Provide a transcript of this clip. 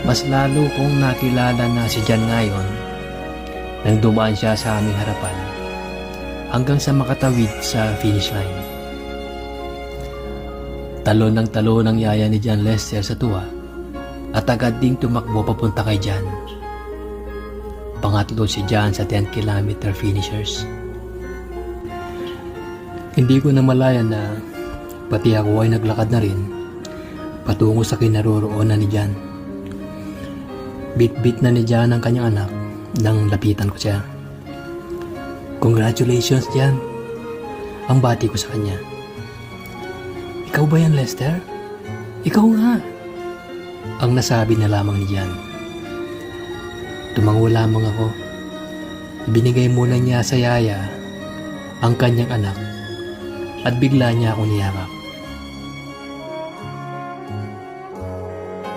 Mas lalo kong nakilala na si Jan ngayon nang dumaan siya sa aming harapan hanggang sa makatawid sa finish line. Talon ng talon ang yaya ni John Lester sa tuwa at agad ding tumakbo papunta kay Jan. Pangatlo si Jan sa 10-kilometer finishers. Hindi ko namalayan na pati ako ay naglakad na rin patungo sa kinaroroonan ni Jan. Bit-bit na ni Jan ang kanyang anak nang lapitan ko siya. "Congratulations, Jan," ang bati ko sa kanya. "Ikaw ba yan, Lester?" "Ikaw nga," ang nasabi na lamang ni Jan. Tumango lamang ako. Binigay muna niya sa yaya ang kanyang anak at bigla niya ako niyakap.